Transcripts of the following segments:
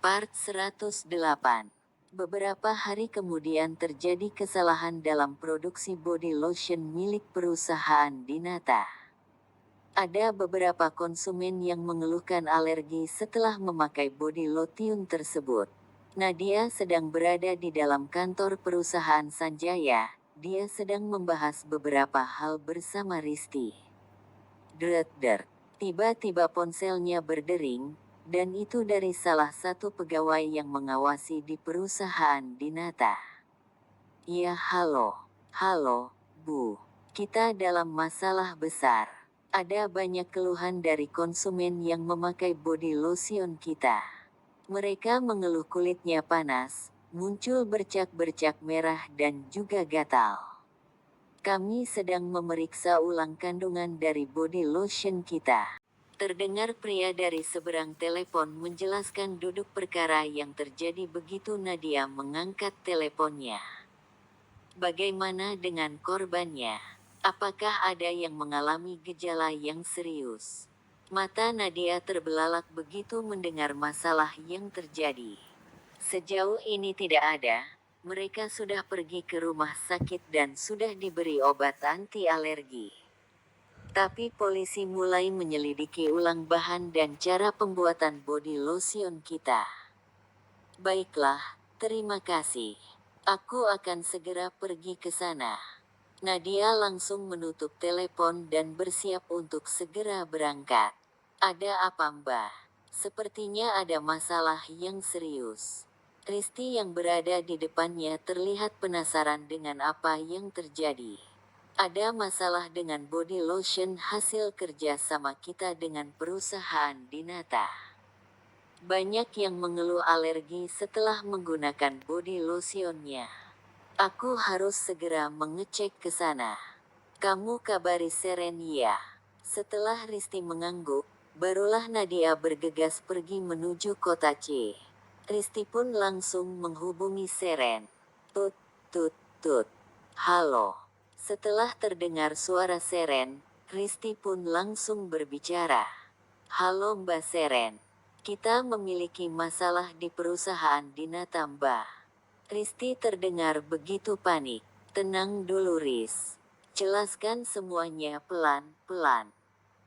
Part 108. Beberapa hari kemudian terjadi kesalahan dalam produksi body lotion milik perusahaan Dinata. Ada beberapa konsumen yang mengeluhkan alergi setelah memakai body lotion tersebut. Nadia sedang berada di dalam kantor perusahaan Sanjaya. Dia sedang membahas beberapa hal bersama Risti. Der. Tiba-tiba ponselnya berdering, dan itu dari salah satu pegawai yang mengawasi di perusahaan Dinata. Ya halo, Bu. Kita dalam masalah besar. Ada banyak keluhan dari konsumen yang memakai body lotion kita. Mereka mengeluh kulitnya panas, muncul bercak-bercak merah dan juga gatal. Kami sedang memeriksa ulang kandungan dari body lotion kita. Terdengar pria dari seberang telepon menjelaskan duduk perkara yang terjadi begitu Nadia mengangkat teleponnya. Bagaimana dengan korbannya? Apakah ada yang mengalami gejala yang serius? Mata Nadia terbelalak begitu mendengar masalah yang terjadi. Sejauh ini tidak ada. Mereka sudah pergi ke rumah sakit dan sudah diberi obat anti alergi. Tapi polisi mulai menyelidiki ulang bahan dan cara pembuatan body lotion kita. Baiklah, terima kasih. Aku akan segera pergi ke sana. Nadia langsung menutup telepon dan bersiap untuk segera berangkat. Ada apa, Mbak? Sepertinya ada masalah yang serius. Risti yang berada di depannya terlihat penasaran dengan apa yang terjadi. Ada masalah dengan body lotion hasil kerja sama kita dengan perusahaan Dinata. Banyak yang mengeluh alergi setelah menggunakan body lotionnya. Aku harus segera mengecek ke sana. Kamu kabari Seren ya. Setelah Risti mengangguk, barulah Nadia bergegas pergi menuju kota C. Risti pun langsung menghubungi Seren. Tut. Halo. Setelah terdengar suara Seren, Risti pun langsung berbicara. Halo Mbak Seren. Kita memiliki masalah di perusahaan Dinata Mbak. Risti terdengar begitu panik. Tenang dulu Riz. Jelaskan semuanya pelan-pelan.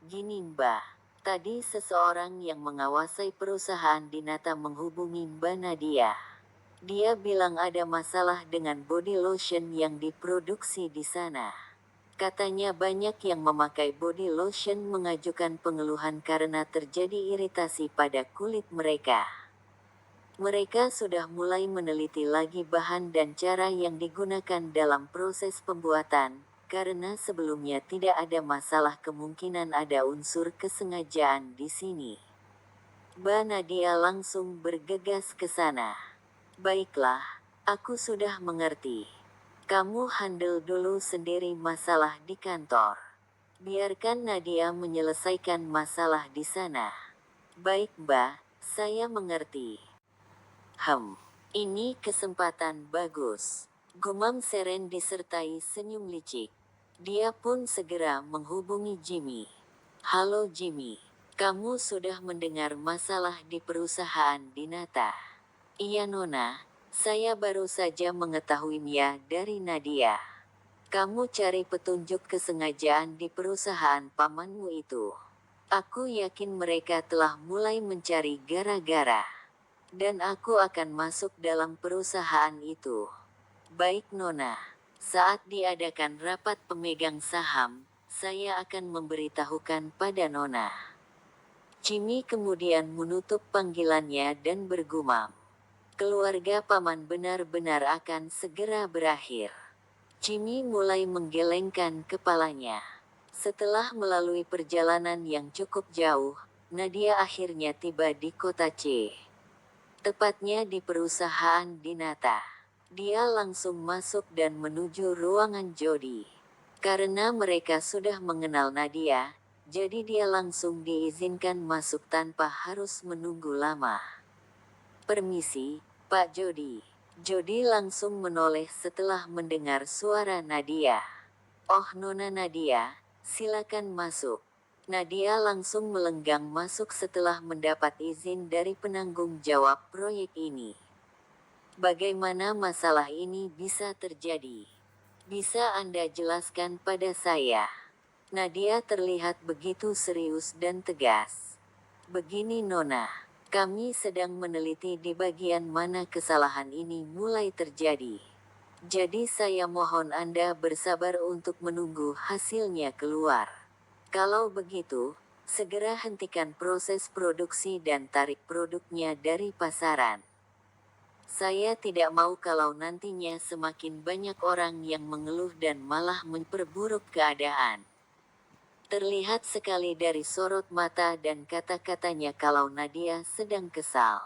Gini Mbak. Tadi seseorang yang mengawasi perusahaan Dinata menghubungi Mbak Nadia. Dia bilang ada masalah dengan body lotion yang diproduksi di sana. Katanya banyak yang memakai body lotion mengajukan pengeluhan karena terjadi iritasi pada kulit mereka. Mereka sudah mulai meneliti lagi bahan dan cara yang digunakan dalam proses pembuatan, karena sebelumnya tidak ada masalah kemungkinan ada unsur kesengajaan di sini. Mbak Nadia langsung bergegas ke sana. Baiklah, aku sudah mengerti. Kamu handle dulu sendiri masalah di kantor. Biarkan Nadia menyelesaikan masalah di sana. Baik Mbak, saya mengerti. Ini kesempatan bagus. Gumam Seren disertai senyum licik. Dia pun segera menghubungi Jimmy. Halo Jimmy, kamu sudah mendengar masalah di perusahaan Dinata? Iya Nona, saya baru saja mengetahuinya dari Nadia. Kamu cari petunjuk kesengajaan di perusahaan pamanmu itu. Aku yakin mereka telah mulai mencari gara-gara. Dan aku akan masuk dalam perusahaan itu. Baik Nona, saat diadakan rapat pemegang saham, saya akan memberitahukan pada Nona. Jimmy kemudian menutup panggilannya dan bergumam. Keluarga paman benar-benar akan segera berakhir. Jimmy mulai menggelengkan kepalanya. Setelah melalui perjalanan yang cukup jauh, Nadia akhirnya tiba di kota C. Tepatnya di perusahaan Dinata. Dia langsung masuk dan menuju ruangan Jody. Karena mereka sudah mengenal Nadia, jadi dia langsung diizinkan masuk tanpa harus menunggu lama. Permisi, Pak Jody. Jody langsung menoleh setelah mendengar suara Nadia. Oh Nona Nadia, silakan masuk. Nadia langsung melenggang masuk setelah mendapat izin dari penanggung jawab proyek ini. Bagaimana masalah ini bisa terjadi? Bisa Anda jelaskan pada saya? Nadia terlihat begitu serius dan tegas. Begini Nona, kami sedang meneliti di bagian mana kesalahan ini mulai terjadi. Jadi saya mohon Anda bersabar untuk menunggu hasilnya keluar. Kalau begitu, segera hentikan proses produksi dan tarik produknya dari pasaran. Saya tidak mau kalau nantinya semakin banyak orang yang mengeluh dan malah memperburuk keadaan. Terlihat sekali dari sorot mata dan kata-katanya kalau Nadia sedang kesal.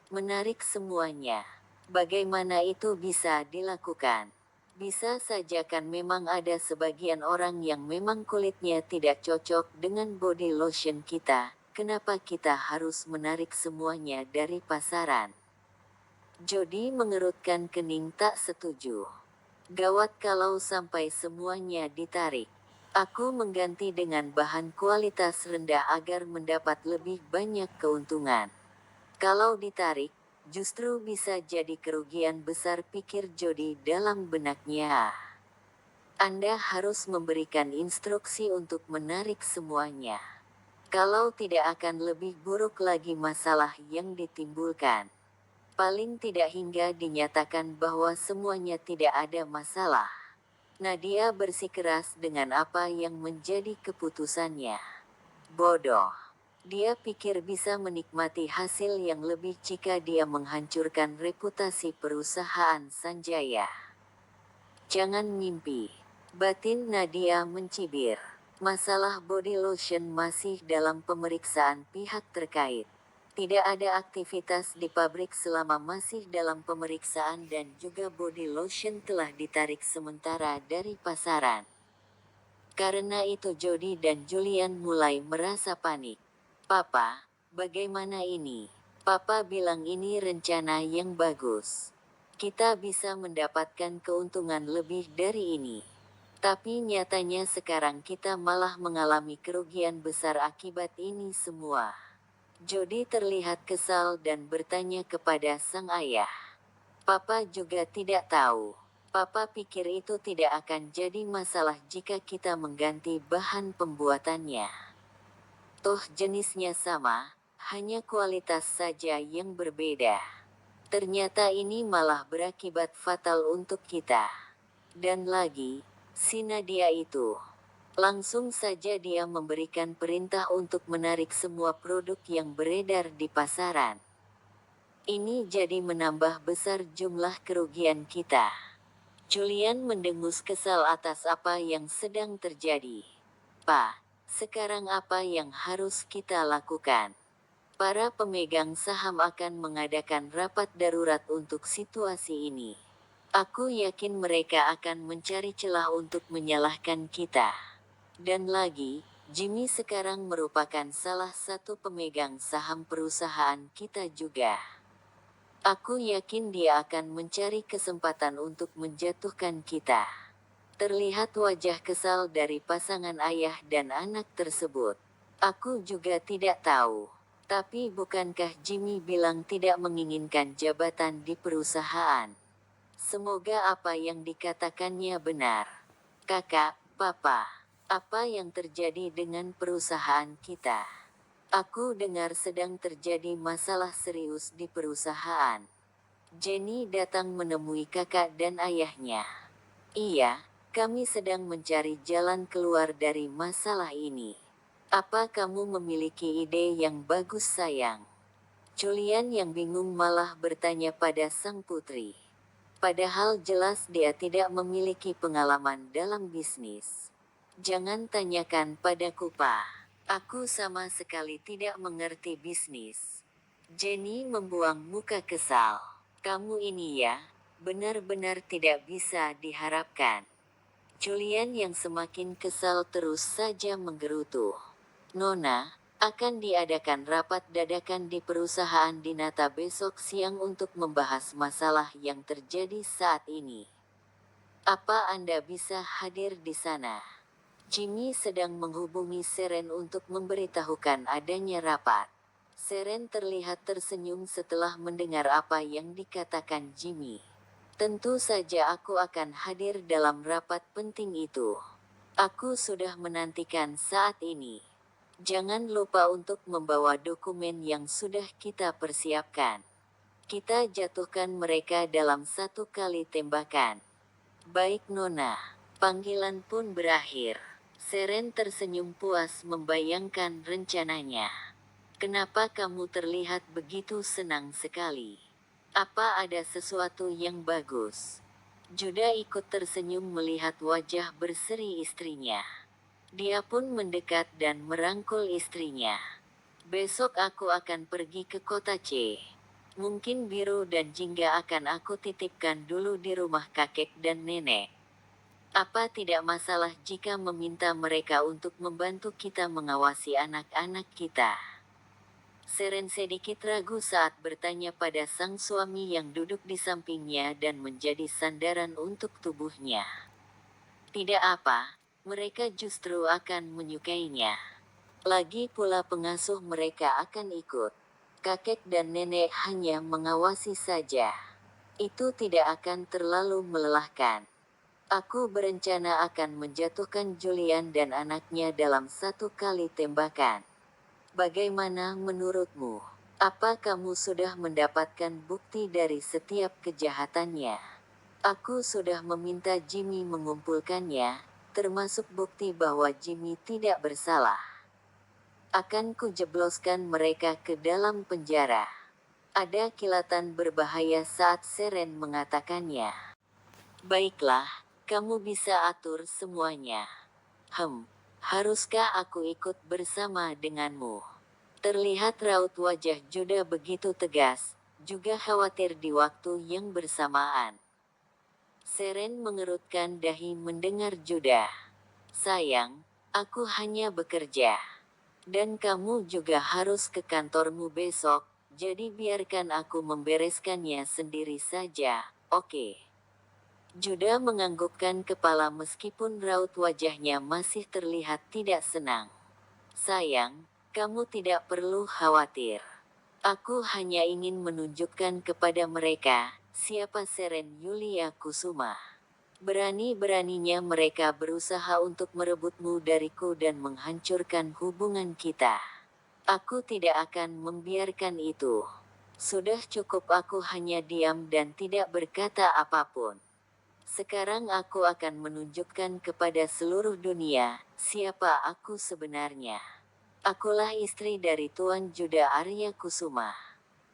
Menarik semuanya. Bagaimana itu bisa dilakukan? Bisa saja kan memang ada sebagian orang yang memang kulitnya tidak cocok dengan body lotion kita. Kenapa kita harus menarik semuanya dari pasaran? Jody mengerutkan kening tak setuju. Gawat kalau sampai semuanya ditarik. Aku mengganti dengan bahan kualitas rendah agar mendapat lebih banyak keuntungan. Kalau ditarik, justru bisa jadi kerugian besar pikir Jody dalam benaknya. Anda harus memberikan instruksi untuk menarik semuanya. Kalau tidak akan lebih buruk lagi masalah yang ditimbulkan. Paling tidak hingga dinyatakan bahwa semuanya tidak ada masalah. Nadia bersikeras dengan apa yang menjadi keputusannya. Bodoh. Dia pikir bisa menikmati hasil yang lebih jika dia menghancurkan reputasi perusahaan Sanjaya. Jangan mimpi. Batin Nadia mencibir. Masalah body lotion masih dalam pemeriksaan pihak terkait. Tidak ada aktivitas di pabrik selama masih dalam pemeriksaan dan juga body lotion telah ditarik sementara dari pasaran. Karena itu Jody dan Julian mulai merasa panik. Papa, bagaimana ini? Papa bilang ini rencana yang bagus. Kita bisa mendapatkan keuntungan lebih dari ini. Tapi nyatanya sekarang kita malah mengalami kerugian besar akibat ini semua. Jody terlihat kesal dan bertanya kepada sang ayah. Papa juga tidak tahu. Papa pikir itu tidak akan jadi masalah jika kita mengganti bahan pembuatannya. Toh jenisnya sama, hanya kualitas saja yang berbeda. Ternyata ini malah berakibat fatal untuk kita. Dan lagi, si Nadia itu. Langsung saja dia memberikan perintah untuk menarik semua produk yang beredar di pasaran. Ini jadi menambah besar jumlah kerugian kita. Julian mendengus kesal atas apa yang sedang terjadi. Pak, sekarang apa yang harus kita lakukan? Para pemegang saham akan mengadakan rapat darurat untuk situasi ini. Aku yakin mereka akan mencari celah untuk menyalahkan kita. Dan lagi, Jimmy sekarang merupakan salah satu pemegang saham perusahaan kita juga. Aku yakin dia akan mencari kesempatan untuk menjatuhkan kita. Terlihat wajah kesal dari pasangan ayah dan anak tersebut. Aku juga tidak tahu. Tapi bukankah Jimmy bilang tidak menginginkan jabatan di perusahaan? Semoga apa yang dikatakannya benar. Kakak, Papa, apa yang terjadi dengan perusahaan kita? Aku dengar sedang terjadi masalah serius di perusahaan. Jenny datang menemui kakak dan ayahnya. Iya, kami sedang mencari jalan keluar dari masalah ini. Apa kamu memiliki ide yang bagus sayang? Julian yang bingung malah bertanya pada sang putri. Padahal jelas dia tidak memiliki pengalaman dalam bisnis. Jangan tanyakan padaku Pak. Aku sama sekali tidak mengerti bisnis. Jenny membuang muka kesal. Kamu ini ya, benar-benar tidak bisa diharapkan. Julian yang semakin kesal terus saja menggerutu. Nona, akan diadakan rapat dadakan di perusahaan Dinata besok siang untuk membahas masalah yang terjadi saat ini. Apa Anda bisa hadir di sana? Jimmy sedang menghubungi Seren untuk memberitahukan adanya rapat. Seren terlihat tersenyum setelah mendengar apa yang dikatakan Jimmy. Tentu saja aku akan hadir dalam rapat penting itu. Aku sudah menantikan saat ini. Jangan lupa untuk membawa dokumen yang sudah kita persiapkan. Kita jatuhkan mereka dalam satu kali tembakan. Baik Nona. Panggilan pun berakhir. Seren tersenyum puas membayangkan rencananya. Kenapa kamu terlihat begitu senang sekali? Apa ada sesuatu yang bagus? Juda ikut tersenyum melihat wajah berseri istrinya. Dia pun mendekat dan merangkul istrinya. Besok aku akan pergi ke kota C. Mungkin Biru dan Jingga akan aku titipkan dulu di rumah kakek dan nenek. Apa tidak masalah jika meminta mereka untuk membantu kita mengawasi anak-anak kita? Seren sedikit ragu saat bertanya pada sang suami yang duduk di sampingnya dan menjadi sandaran untuk tubuhnya. Tidak apa, mereka justru akan menyukainya. Lagi pula pengasuh mereka akan ikut. Kakek dan nenek hanya mengawasi saja. Itu tidak akan terlalu melelahkan. Aku berencana akan menjatuhkan Julian dan anaknya dalam satu kali tembakan. Bagaimana menurutmu? Apa kamu sudah mendapatkan bukti dari setiap kejahatannya? Aku sudah meminta Jimmy mengumpulkannya, termasuk bukti bahwa Jimmy tidak bersalah. Akan kujebloskan mereka ke dalam penjara. Ada kilatan berbahaya saat Seren mengatakannya. Baiklah, kamu bisa atur semuanya. Haruskah aku ikut bersama denganmu? Terlihat raut wajah Juda begitu tegas, juga khawatir di waktu yang bersamaan. Seren mengerutkan dahi mendengar Juda. Sayang, aku hanya bekerja. Dan kamu juga harus ke kantormu besok, jadi biarkan aku membereskannya sendiri saja, oke? Juda menganggukkan kepala meskipun raut wajahnya masih terlihat tidak senang. Sayang, kamu tidak perlu khawatir. Aku hanya ingin menunjukkan kepada mereka, siapa Seren Yulia Kusuma. Berani-beraninya mereka berusaha untuk merebutmu dariku dan menghancurkan hubungan kita. Aku tidak akan membiarkan itu. Sudah cukup aku hanya diam dan tidak berkata apapun. Sekarang aku akan menunjukkan kepada seluruh dunia, siapa aku sebenarnya. Akulah istri dari Tuan Juda Arya Kusuma.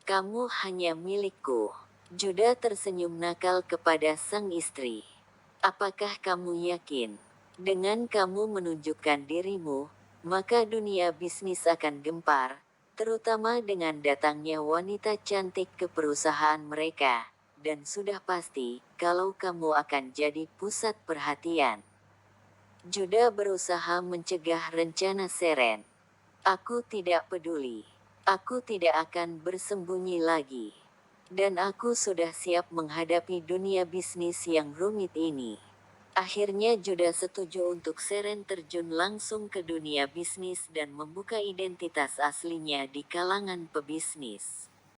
Kamu hanya milikku. Juda tersenyum nakal kepada sang istri. Apakah kamu yakin? Dengan kamu menunjukkan dirimu, maka dunia bisnis akan gempar, terutama dengan datangnya wanita cantik ke perusahaan mereka, dan sudah pasti, kalau kamu akan jadi pusat perhatian. Juda berusaha mencegah rencana Seren. Aku tidak peduli. Aku tidak akan bersembunyi lagi. Dan aku sudah siap menghadapi dunia bisnis yang rumit ini. Akhirnya Juda setuju untuk Seren terjun langsung ke dunia bisnis dan membuka identitas aslinya di kalangan pebisnis.